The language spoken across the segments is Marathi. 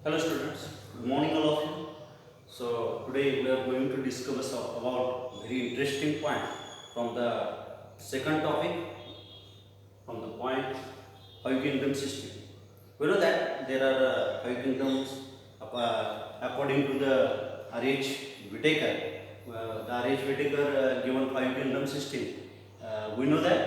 Hello students, good morning all of you. So today we are going to discuss about very interesting point from the second topic from the point five kingdom system. We know that there are five kingdoms according to the R.H. Whitaker. The R.H. Whitaker given five kingdom system. We know that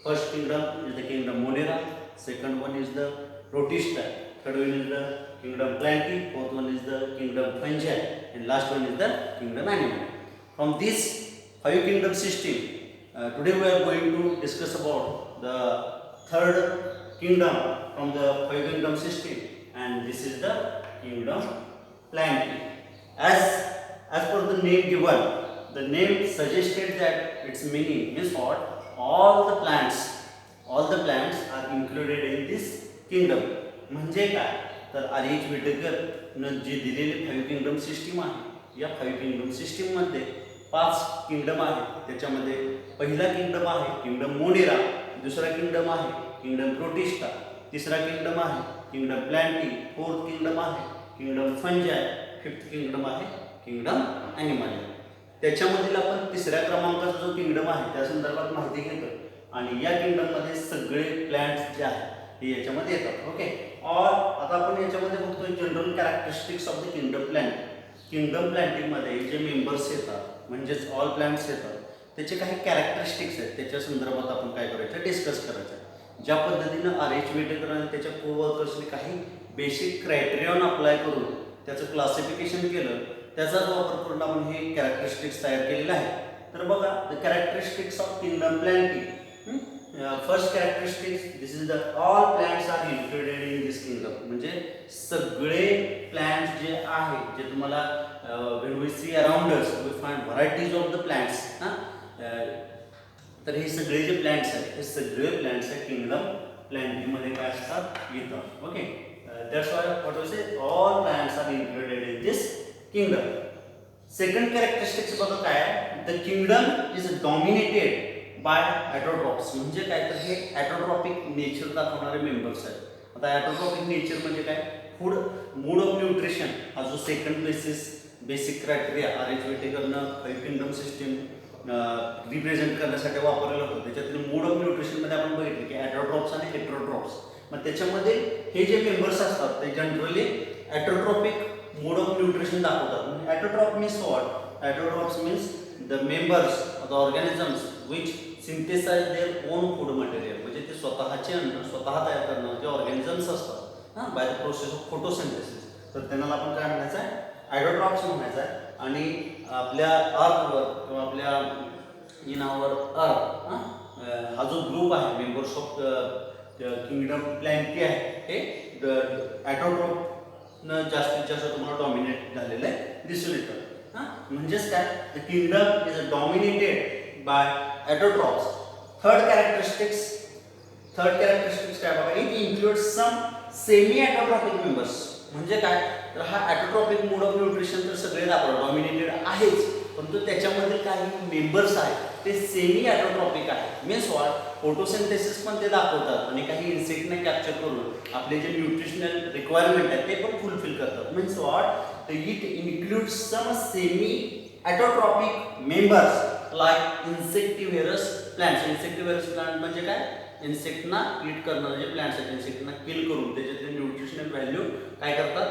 first kingdom is the kingdom Monera, second one is the Protista, third one is the kingdom Planty, fourth one is the kingdom Fungi, and last one is the kingdom Animal. From this five kingdom system, today we are going to discuss about the third kingdom from the five kingdom system, and this is the kingdom Planty. As per the name given, the name suggested that its meaning is what? all the plants are included in this kingdom. म्हणजे काय तर आर.एच. विटेकर न जे दिलेले फाईव्ह किंगडम सिस्टीम आहे, या फाईव्ह किंगडम सिस्टीम मध्ये पाच किंगडम आहेत. त्याच्यामध्ये पहिला किंगडम आहे किंगडम मोनेरा, दुसरा किंगडम आहे किंगडम प्रोटिस्टा, तिसरा किंगडम आहे किंगडम प्लॅन्टी, फोर्थ किंगडम आहे किंगडम फंजाय, फिफ्थ किंगडम आहे किंगडम ॲनिमल. त्याच्यामधील आपण तिसऱ्या क्रमांकाचा जो किंगडम आहे त्या संदर्भात माहिती घेतो आणि या किंगडम मध्ये सगळे प्लॅन्ट्स जे आहेत हे याच्यामध्ये येतात. ओके, और आता आपण याच्यामध्ये बघतोय general characteristics of the kingdom plant. Kingdom planting मध्ये जे मेंबर्स येतात म्हणजेच ऑल प्लॅन्ट्स येतात त्याचे काही कॅरेक्टरिस्टिक्स आहेत, त्याच्या संदर्भात आपण काय करायचं डिस्कस करायचं. ज्या पद्धतीनं आर.एच. विटेकर आणि त्याच्या कोवर्कर्सने काही बेसिक क्रायटेरियन अप्लाय करून त्याचं क्लासिफिकेशन केलं, त्याचाच वापर करून आपण हे कॅरेक्टरिस्टिक्स तयार केलेले आहे. तर बघा, the characteristics of kingdom planting. First characteristics, this is the all plants are included in this kingdom. म्हणजे सगळे प्लॅन्ट्स जे आहेत जे तुम्हाला when we see around us we find varieties of the plants. तर हे सगळे जे प्लॅन्ट्स आहेत हे सगळे प्लॅन्ट्स या किंगडम प्लॅन्टिंग मध्ये काय असतात येतात. Okay, that's why what we say all plants are included in this kingdom. Second characteristics बघा काय आहे, the kingdom is dominated by autotrophs. म्हणजे काय तर हे ॲटोट्रॉपिक नेचर दाखवणारे मेंबर्स आहेत. आता ॲटोट्रॉपिक नेचर म्हणजे काय, मूड ऑफ न्यूट्रिशन हा जो सेकंड बेसिक क्रायटेरिया आर.एच. विटेकरनं फाईव्ह किंगडम सिस्टीम रिप्रेझेंट करण्यासाठी वापरलेलं होतं. त्याच्यातील मूड ऑफ न्यूट्रिशनमध्ये आपण बघितलं की ॲटोट्रॉप्स आणि हेट्रोट्रॉप्स. मग त्याच्यामध्ये हे जे मेंबर्स असतात ते generally autotrophic mode of nutrition दाखवतात. Autotroph means what? Autotrophs means the members of the organisms which synthesise their own food material. म्हणजे ते स्वतःचे अन्न स्वतः तयार करणारे जे ऑर्गॅनिझम्स असतात by the process of photosynthesis, तर त्यांना आपण काय म्हणायचं आहे, ॲटोट्रॉप्स म्हणायचं आहे. आणि आपल्या अर्थवर किंवा आपल्या इनावर अर्थ हा जो ग्रुप आहे मेंबर्स ऑफ किंगडम प्लॅन्टी आहे हे ॲटोट्रॉपनं जास्तीत जास्त तुम्हाला डॉमिनेट झालेलं आहे दिसून येतं. म्हणजेच काय, the kingdom is dominated by autotrophs. Third characteristics काय बघा, it includes some semi autotrophic members. म्हणजे काय तर हा ॲटोट्रॉपिक मूड ऑफ न्यूट्रिशन तर सगळे दाखवलं डॉमिनेटेड आहेच, परंतु त्याच्यामध्ये काही मेंबर्स आहेत ते सेमी ॲटोट्रॉपिक आहेत. मीन्स व्हॉट, फोटोसिंथेसिस पण ते दाखवतात आणि काही इन्सेक्टने कॅप्चर करून आपले जे न्यूट्रिशनल रिक्वायरमेंट आहे ते पण फुलफिल करतात. Means what, it includes some semi autotrophic members like insectivorous plants. Insectivorous plant म्हणजे काय, इन्सेक्टना ईट करणारे जे प्लांट्स आहेत इन्सेक्टना किल करून त्याच्यातले न्यूट्रिशनल व्हॅल्यू काय करतात,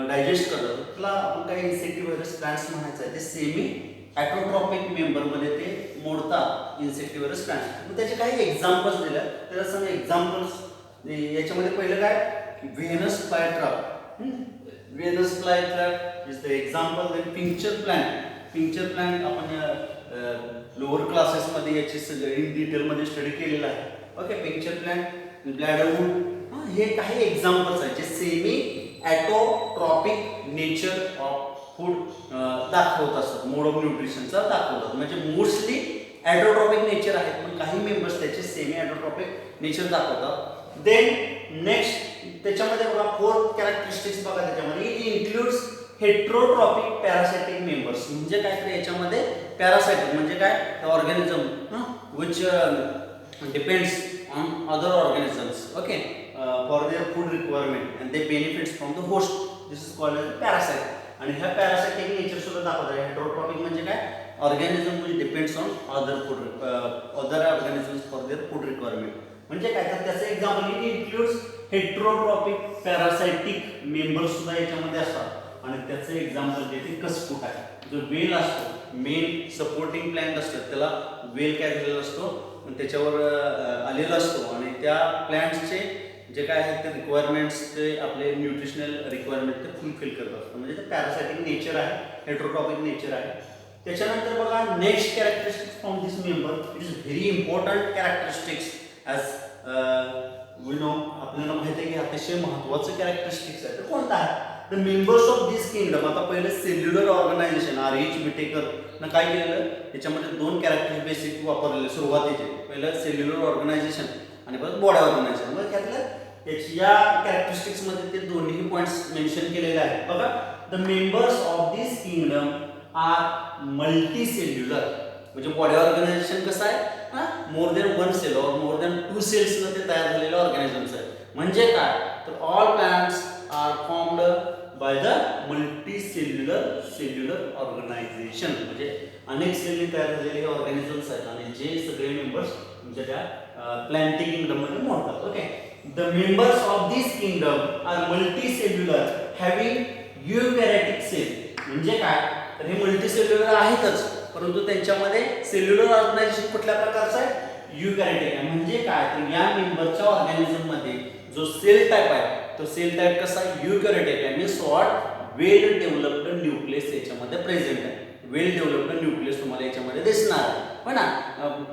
डायजेस्ट करतात. त्याला आपण काय इन्सेक्टिव्हेरस प्लांट्स म्हणायचं आहे. ते सेमी ॲटोट्रॉपिक मेंबरमध्ये ते मोडतात इन्सेक्टिव्हेरस प्लांट्स. मग त्याचे काही एक्झाम्पल्स दिले, त्याला सांगा एक्झाम्पल्स. याच्यामध्ये पहिलं काय, Venus flytrap. Venus flytrap is the example. Then pitcher plant. Pitcher plant आपण लोअर क्लासेसमध्ये याची सगळं इन डिटेलमध्ये स्टडी केलेला आहे. ओके, पिंक्चर प्लांट, ब्लॅडरवूड, हे काही एक्झाम्पल्स आहेत जे semi autotrophic nature of food दाखवत असतात, मोड ऑफ न्यूट्रिशनचा दाखवतात. म्हणजे मोस्टली ॲटोट्रॉपिक नेचर आहेत पण काही मेंबर्स त्याचे सेमी ॲटोट्रॉपिक नेचर दाखवतात. देन नेक्स्ट त्याच्यामध्ये बघा फोर्थ कॅरेक्टरिस्टिक्स बघा, त्याच्यामध्ये it includes heterotrophic parasitic members. म्हणजे काय तर याच्यामध्ये पॅरासाइटिक म्हणजे काय, organism which depends on other organisms. Okay, for their food requirement and they benefits from the host. This is called as parasite. आणि ह्या पॅरासाइटिक नेचर सुद्धा दाखवत आहे. हेटरोट्रॉपिक म्हणजे काय? Organism which depends on other organisms for their food requirement. म्हणजे काय? तर त्याचं एक्झाम्पल इन्क्लुड्स हेटरोट्रॉपिक पॅरासाइटिक मेंबर्स सुद्धा याच्यामध्ये असतात. आणि त्याचं एक्झाम्पल देते कसकूट आहे. जो वेल असतो, मेन सपोर्टिंग प्लॅन्ट असतात, त्याला वेल काय झालेला असतो, त्याच्यावर आलेला असतो. आणि त्या प्लॅन्ट्सचे जे काय आहेत ते रिक्वायरमेंट्स, ते आपले न्यूट्रिशनल रिक्वायरमेंट ते फुलफिल करत असतात. म्हणजे ते पॅरासाइटिक नेचर आहे, हेटरोट्रॉपिक नेचर आहे. त्याच्यानंतर बघा next characteristics from this member. It is very important characteristics as we know. आपल्याला माहिती आहे की अतिशय महत्त्वाचं कॅरेक्टरिस्टिक्स आहे. तर कोणतं आहे? The members of this kingdom. आता पहिले सेल्युलर ऑर्गनायझेशन R.H. विटेकर न काय केलेलं, त्याच्यामध्ये दोन कॅरेक्टर बेसिक वापरलेले सुरुवातीचे. पहिलं सेल्युलर ऑर्गनायझेशन आणि परत बॉडी ऑर्गनायझेशन. मग त्यातलं या कॅरेक्टरिस्टिक्समध्ये ते दोन्ही पॉईंट्स मेन्शन केलेले आहेत. बघा, the members of this kingdom are multi cellular. म्हणजे बॉडी ऑर्गनायझेशन कसं आहे? मोर दॅन वन सेल और मोर दॅन टू सेल्सनं ते तयार झालेले ऑर्गॅनिझम्स आहेत. म्हणजे काय? तर all plants are formed by the multi cellular organisation. म्हणजे अनेक सेलने तयार झालेले ऑर्गॅनिझम्स आहेत आणि जे सगळे मेंबर्स तुमच्या त्या प्लॅन्टिक किंगडममध्ये मोडतात. Okay. The members of this kingdom are multi cellular having eukaryotic cell. म्हणजे काय? तर हे मल्टी सेल्युलर आहेतच, परंतु त्यांच्यामध्ये सेल्युलर ऑर्गनायझेशन कुठल्या प्रकारचं आहे? युकॅरियोटिक आहे. म्हणजे काय? तर या मेंबरच्या ऑर्गॅनिझममध्ये जो सेल टाईप आहे तो सेल टाईप कसा आहे? युकॅरियोटिक आहे. Means what? Well developed nucleus याच्यामध्ये प्रेझेंट आहे. वेल डेव्हलप्ड न्यूक्लियस तुम्हाला याच्यामध्ये दिसणार आहे, हो ना.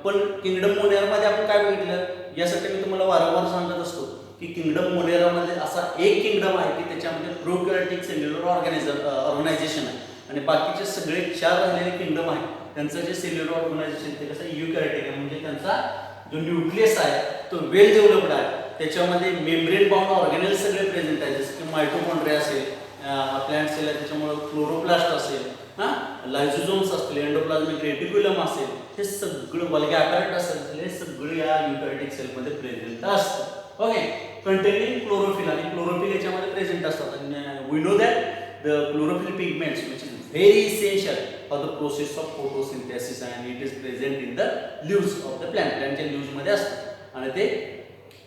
पण किंगडम मोनेरामध्ये आपण काय बघितलं? यासाठी मी तुम्हाला वारंवार सांगत असतो की किंगडम मोनेरामध्ये असा एक किंगडम आहे की त्याच्यामध्ये प्रोकॅरियोटिक सेल्युलर ऑर्गनायझेशन आहे आणि बाकीचे सगळे 4 राहिलेले किंगडम आहेत त्यांचं जे सेल्युलर ऑर्गनायझेशन ते कसं युकॅरियोटिक आहे. म्हणजे त्यांचा जो न्यूक्लियस आहे तो वेल डेव्हलप्ड आहे. त्याच्यामध्ये मेम्ब्रेन बाउंड ऑर्गॅनेल सगळे प्रेझेंट आहेत, जसं की मायटोकॉन्ड्रिया असेल, प्लॅन्ट सेल आहे त्याच्यामुळे क्लोरोप्लास्ट असेल, लायझोझोम्स असतील, एंडोप्लाझमिक रेटिक्युलम असेल, हे सगळं वल्गी ॲपॅरेटस असेल, हे सगळं या युकॅरियोटिक सेलमध्ये प्रेझेंट असतं. ओके. कंटेनिंग क्लोरोफिल आणि क्लोरोफिल याच्यामध्ये प्रेझेंट असतात. आणि we know that the chlorophyll pigments which is very essential for the process of photosynthesis and it is present in the leaves of the plant. प्लॅन्टच्या लीव्समध्ये असतात आणि ते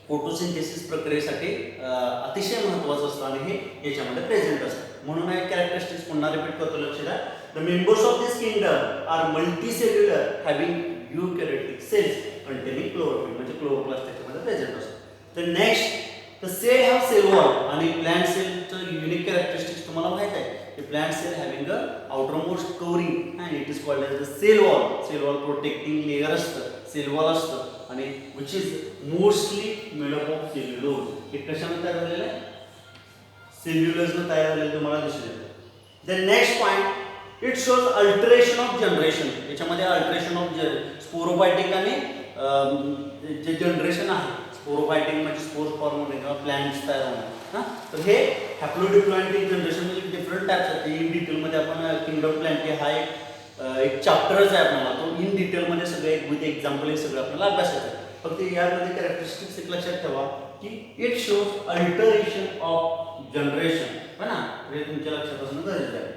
फोटोसिंथेसिस प्रक्रियेसाठी अतिशय महत्त्वाचं असतं आणि हे याच्यामध्ये प्रेझेंट असतं. म्हणून हे कॅरेक्टरिस्टिक्स पुन्हा रिपीट करतो, लक्ष द्या. The members of this kingdom are multi cellular having eukaryotic cells containing chlorophyll. म्हणजे क्लोरोप्लास्ट त्याच्यामध्ये प्रेझेंट असतो. तर next the cell have cell wall. आणि प्लॅन्ट सेलचं युनिक कॅरेक्टरिस्टिक्स तुम्हाला माहित आहे की plant cell having a outermost covering and it is called as the cell wall. Cell wall protecting layer असतं, सेल वॉल असतं आणि which is mostly made up of cellulose. हे कशाने तयार झालेलं आहे? सेल्युलोजने तयार झालेलं तुम्हाला दिसून येतं. The next point, it shows alteration of generation. याच्यामध्ये अल्टरेशन ऑफ स्पोरोफायटिक आणि जे जनरेशन आहे, स्पोरोफायटिक म्हणजे स्पोर्स फॉर्म होणे किंवा प्लॅन्ट्स तयार होणे. तर हे हॅप्लोडिप्लॉयटिक जनरेशन म्हणजे डिफरंट टाईप्स आहेत. इन डिटेलमध्ये आपण किंगडम प्लॅन्ट हा एक चॅप्टरच आहे आपल्याला, तो इन डिटेलमध्ये सगळे विथ एक्झाम्पल हे सगळं आपल्याला अभ्यासायचं आहे. फक्त यामध्ये कॅरेक्टरिस्टिक्स एक लक्षात ठेवा की it shows alteration of generation, है ना. हे तुमच्या लक्षात असणं गरजेचं आहे.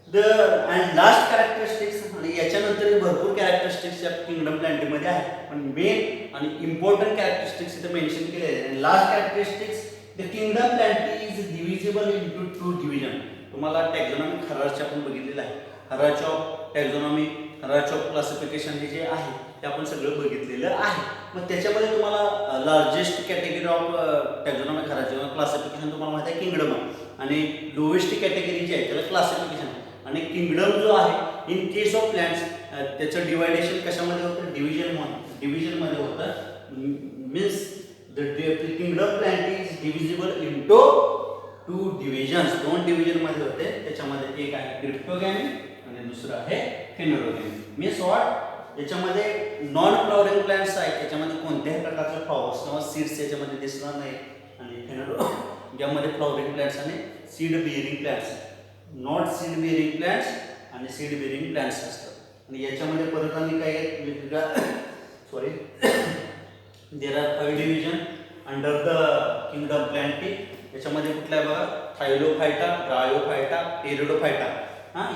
द अँड लास्ट कॅरेक्टरिस्टिक्स, आणि याच्यानंतर भरपूर कॅरेक्टरिस्टिक्स या किंगडम प्लॅन्टमध्ये आहेत, पण मेन आणि इम्पॉर्टंट कॅरेक्टरिस्टिक्स इथे मेन्शन केले आहेत. आणि last characteristics, the kingdom plant is divisible into 2 division. तुम्हाला टॅक्झॉनॉमी हरारची आपण बघितलेलं आहे. हरारची ऑफ टॅक्झॉनॉमी, हरारची ऑफ क्लासिफिकेशन हे जे आहे ते आपण सगळं बघितलेलं आहे. मग त्याच्यामध्ये तुम्हाला लार्जेस्ट कॅटेगरी ऑफ टॅक्झॉनॉमी हरारची क्लासिफिकेशन तुम्हाला माहिती आहे किंगडम आहे, आणि लोवेस्ट कॅटेगरी जी आहे त्याला क्लासिफिकेशन आहे. आणि किंगडम जो आहे इन केस ऑफ प्लॅन्ट्स त्याचं डिवायडेशन कशामध्ये होतं? डिव्हिजनमध्ये होतं. Means the kingdom plant is divisible into 2 divisions. 2 डिव्हिजनमध्ये होते. त्याच्यामध्ये एक आहे क्रिप्टोगॅमी आणि दुसरं आहे फेनोरोगॅमी. Means what? याच्यामध्ये नॉन फ्लॉवरिंग प्लॅन्ट्स आहेत, त्याच्यामध्ये कोणत्याही प्रकारचे फ्लॉवर्स किंवा सीड्स याच्यामध्ये दिसणार नाही. आणि फेनोरोगॅममध्ये फ्लॉवरिंग प्लॅन्ट्स आणि seed bearing plants, not seed bearing plants आणि सीड बिअरिंग प्लॅन्ट्स असतात. आणि याच्यामध्ये परत आणि काही वेगवेगळ्या there are 5 division. Under the kingdom plantae. याच्यामध्ये कुठला आहे बघा, थायलोफायटा, ब्रायोफायटा, टेरिडोफायटा.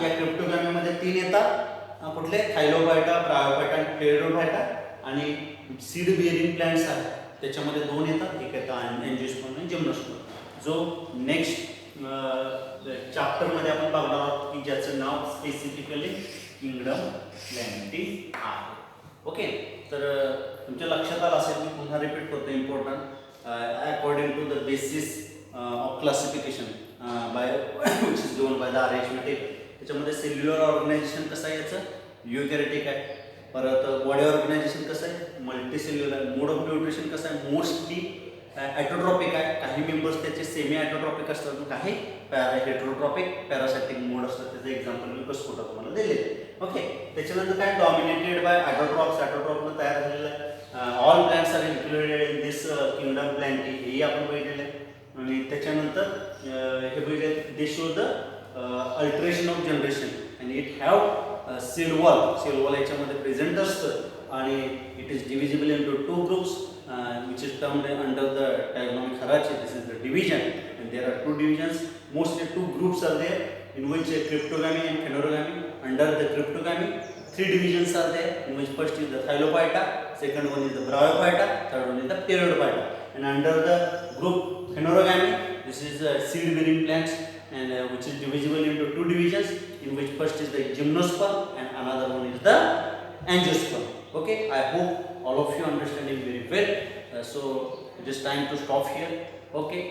या क्रिप्टोगामीमध्ये 3 येतात. कुठले, थायलोफायटा, ब्रायोफायटा आणि टेरिडोफायटा. आणि सीड बिअरिंग प्लांट्स आहेत त्याच्यामध्ये 2 येतात, एक येतं एंजिओस्पर्म आणि जिम्नोस्पर्म. जो नेक्स्ट चॅप्टरमध्ये आपण बघणार आहोत की ज्याचं नाव स्पेसिफिकली किंगडम प्लॅन्टी आहे. ओके, तर तुमच्या लक्षात आलं असेल, मी पुन्हा रिपीट करतो, important. According to the basis of classification by which is given by the arrangement. त्याच्यामध्ये सेल्युलर ऑर्गनायझेशन कसं आहे याचं, युकॅरियोटिक आहे. परत बॉडी ऑर्गनायझेशन कसं आहे, मल्टी सेल्युलर आहे. मोड ऑफ न्यूट्रिशन कसं आहे, मोस्टली ॲटोट्रॉपिक आहे. काही मेंबर्स त्याचे सेमी ॲटोट्रॉपिक असतात, काही हेटरोट्रॉपिक पॅरासायटिक मोड असतात. त्याचं एक्झाम्पल मी कसं तुम्हाला दिलेलं आहे. ओके, त्याच्यानंतर काय, डॉमिनेटेड बाय ॲटोट्रॉप्स. ॲटोट्रॉपनं तयार झालेलं आहे. All plants are included in this kingdom plantae, हेही आपण बघितलेलं आहे. आणि त्याच्यानंतर हे बघितले, they show the alteration of generation and it have cell wall. Cell wall याच्यामध्ये प्रेझेंट असतं आणि it is divisible in to 2 groups which is termed under the taxonomic hierarchy. This is the division, and there are 2 divisions. Mostly 2 groups are there in which cryptogamy and phanerogamy. Under the cryptogamy, 3 divisions are there, in which first is the thylophyta, second one is the bryophyta, third one is the pteridophyta. And under the group phanerogamy, this is seed bearing plants, and which is divisible into 2 divisions, in which first is the gymnosperm and another one is the angiosperm. Okay, I hope all of you understanding very well. So it is time to stop here. Okay.